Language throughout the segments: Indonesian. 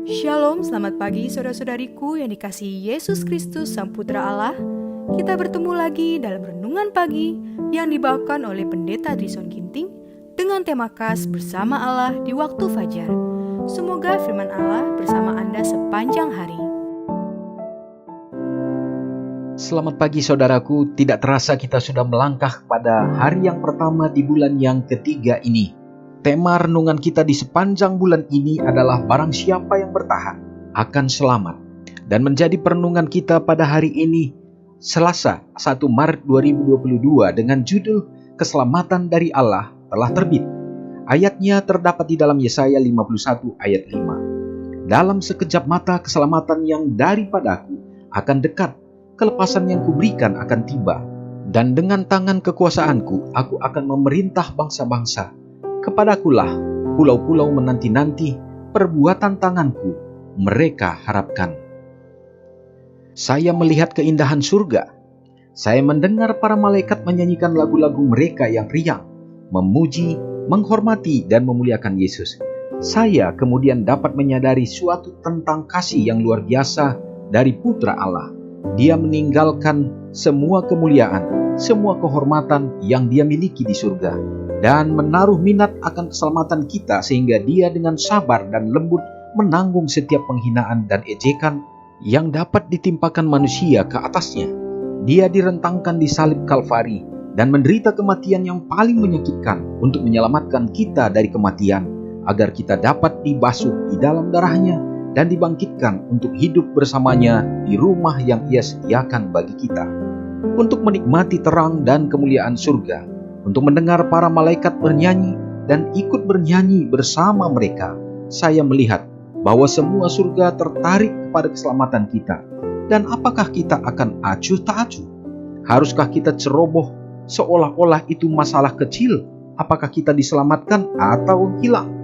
Shalom, selamat pagi saudara-saudariku yang dikasihi Yesus Kristus Sang Putra Allah. Kita bertemu lagi dalam Renungan Pagi yang dibawakan oleh Pendeta Drison Ginting dengan tema khas Bersama Allah di Waktu Fajar. Semoga firman Allah bersama Anda sepanjang hari. Selamat pagi saudaraku, tidak terasa kita sudah melangkah pada hari yang pertama di bulan yang ketiga ini. Tema renungan kita di sepanjang bulan ini adalah barang siapa yang bertahan akan selamat. Dan menjadi perenungan kita pada hari ini, Selasa 1 Maret 2022 dengan judul Keselamatan dari Allah telah terbit. Ayatnya terdapat di dalam Yesaya 51 ayat 5. Dalam sekejap mata keselamatan yang daripadaku akan dekat, kelepasan yang kuberikan akan tiba. Dan dengan tangan kekuasaanku, aku akan memerintah bangsa-bangsa. Kepadakulah pulau-pulau menanti-nanti, perbuatan tanganku mereka harapkan. Saya melihat keindahan surga. Saya mendengar para malaikat menyanyikan lagu-lagu mereka yang riang, memuji, menghormati, dan memuliakan Yesus. Saya kemudian dapat menyadari suatu tentang kasih yang luar biasa dari Putra Allah. Dia meninggalkan semua kemuliaan, semua kehormatan yang dia miliki di surga, dan menaruh minat akan keselamatan kita sehingga dia dengan sabar dan lembut menanggung setiap penghinaan dan ejekan yang dapat ditimpakan manusia ke atasnya. Dia direntangkan di salib Kalvari dan menderita kematian yang paling menyakitkan untuk menyelamatkan kita dari kematian, agar kita dapat dibasuh di dalam darahnya dan dibangkitkan untuk hidup bersamanya di rumah yang Ia sediakan bagi kita. Untuk menikmati terang dan kemuliaan surga, untuk mendengar para malaikat bernyanyi dan ikut bernyanyi bersama mereka, saya melihat bahwa semua surga tertarik kepada keselamatan kita. Dan apakah kita akan acuh tak acuh? Haruskah kita ceroboh seolah-olah itu masalah kecil? Apakah kita diselamatkan atau hilang?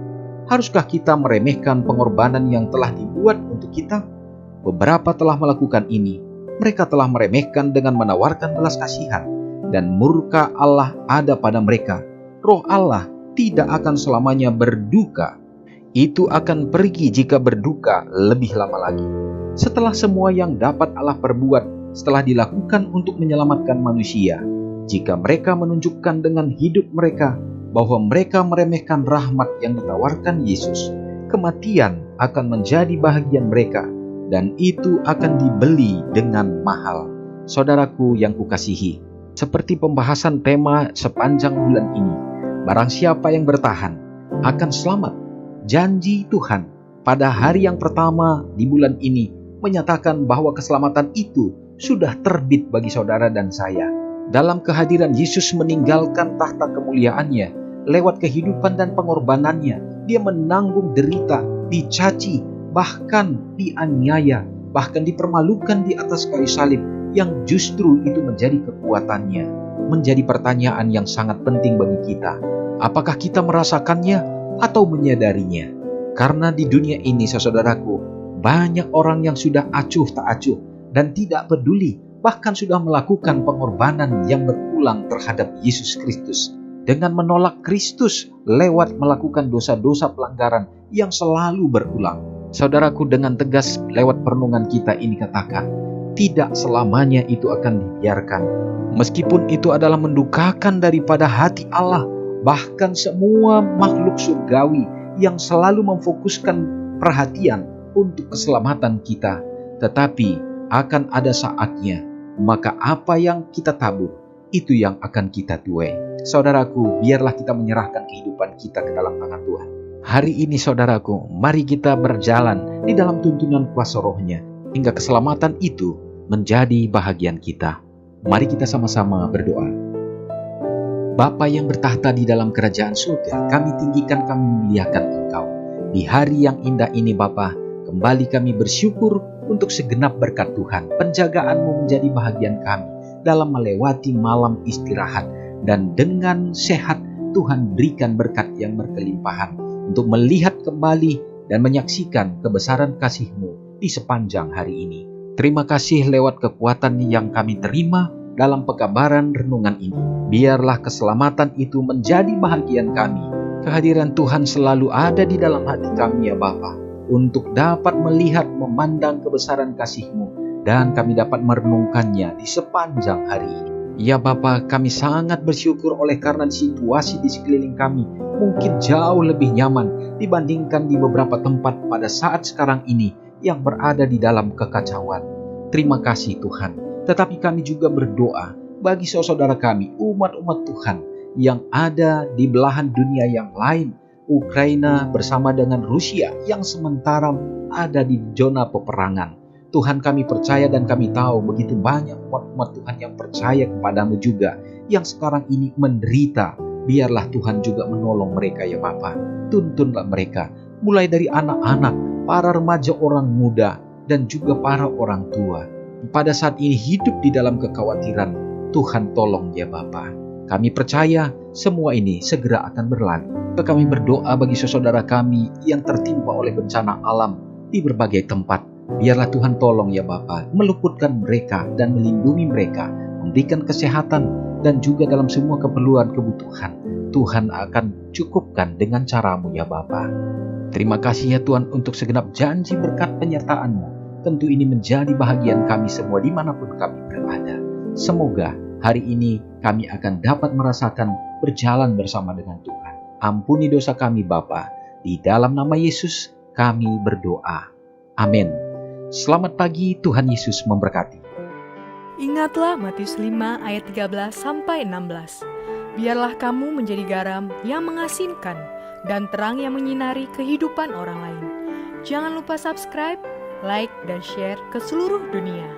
Haruskah kita meremehkan pengorbanan yang telah dibuat untuk kita? Beberapa telah melakukan ini. Mereka telah meremehkan dengan menawarkan belas kasihan, dan murka Allah ada pada mereka. Roh Allah tidak akan selamanya berduka. Itu akan pergi jika berduka lebih lama lagi. Setelah semua yang dapat Allah perbuat, setelah dilakukan untuk menyelamatkan manusia, jika mereka menunjukkan dengan hidup mereka bahwa mereka meremehkan rahmat yang ditawarkan Yesus, kematian akan menjadi bahagian mereka, dan itu akan dibeli dengan mahal. Saudaraku yang kukasihi, seperti pembahasan tema sepanjang bulan ini, barang siapa yang bertahan akan selamat. Janji Tuhan pada hari yang pertama di bulan ini menyatakan bahwa keselamatan itu sudah terbit bagi saudara dan saya. Dalam kehadiran Yesus meninggalkan tahta kemuliaannya, lewat kehidupan dan pengorbanannya, dia menanggung derita, dicaci, bahkan dianiaya, bahkan dipermalukan di atas kayu salib, yang justru itu menjadi kekuatannya. Menjadi pertanyaan yang sangat penting bagi kita. Apakah kita merasakannya atau menyadarinya? Karena di dunia ini, saudaraku, banyak orang yang sudah acuh tak acuh dan tidak peduli, bahkan sudah melakukan pengorbanan yang berulang terhadap Yesus Kristus, dengan menolak Kristus lewat melakukan dosa-dosa pelanggaran yang selalu berulang. Saudaraku, dengan tegas lewat perenungan kita ini katakan, tidak selamanya itu akan dibiarkan. Meskipun itu adalah mendukakan daripada hati Allah, bahkan semua makhluk surgawi yang selalu memfokuskan perhatian untuk keselamatan kita, tetapi akan ada saatnya, maka apa yang kita tabur, itu yang akan kita tuai. Saudaraku, biarlah kita menyerahkan kehidupan kita ke dalam tangan Tuhan. Hari ini saudaraku, mari kita berjalan di dalam tuntunan kuasa Roh-Nya, hingga keselamatan itu menjadi bahagian kita. Mari kita sama-sama berdoa. Bapa yang bertahta di dalam kerajaan surga, kami tinggikan, kami muliakan Engkau. Di hari yang indah ini Bapa, kembali kami bersyukur untuk segenap berkat Tuhan. Penjagaan-Mu menjadi bahagian kami dalam melewati malam istirahat. Dan dengan sehat Tuhan berikan berkat yang berkelimpahan untuk melihat kembali dan menyaksikan kebesaran kasih-Mu di sepanjang hari ini. Terima kasih lewat kekuatan yang kami terima dalam pekabaran renungan ini. Biarlah keselamatan itu menjadi bahagian kami. Kehadiran Tuhan selalu ada di dalam hati kami ya Bapa. untuk dapat melihat memandang kebesaran kasih-Mu, dan kami dapat merenungkannya di sepanjang hari ini. Ya Bapa, kami sangat bersyukur oleh karena situasi di sekeliling kami mungkin jauh lebih nyaman dibandingkan di beberapa tempat pada saat sekarang ini yang berada di dalam kekacauan. Terima kasih Tuhan. Tetapi kami juga berdoa bagi saudara kami, umat-umat Tuhan yang ada di belahan dunia yang lain, Ukraina bersama dengan Rusia yang sementara ada di zona peperangan. Tuhan, kami percaya dan kami tahu begitu banyak umat-umat Tuhan yang percaya kepadamu juga, yang sekarang ini menderita. Biarlah Tuhan juga menolong mereka ya Bapa. Tuntunlah mereka, mulai dari anak-anak, para remaja, orang muda, dan juga para orang tua. Pada saat ini hidup di dalam kekhawatiran, Tuhan tolong ya Bapa. Kami percaya semua ini segera akan berlalu. Kami berdoa bagi saudara kami yang tertimpa oleh bencana alam di berbagai tempat. Biarlah Tuhan tolong ya Bapa, meluputkan mereka dan melindungi mereka, memberikan kesehatan dan juga dalam semua keperluan kebutuhan. Tuhan akan cukupkan dengan cara-Mu ya Bapa. Terima kasih ya Tuhan untuk segenap janji berkat penyertaan-Mu. Tentu ini menjadi bahagian kami semua dimanapun kami berada. Semoga hari ini kami akan dapat merasakan berjalan bersama dengan Tuhan. Ampuni dosa kami Bapa. Di dalam nama Yesus kami berdoa. Amin. Selamat pagi, Tuhan Yesus memberkati. Ingatlah Matius 5 ayat 13-16. Biarlah kamu menjadi garam yang mengasinkan dan terang yang menyinari kehidupan orang lain. Jangan lupa subscribe, like, dan share ke seluruh dunia.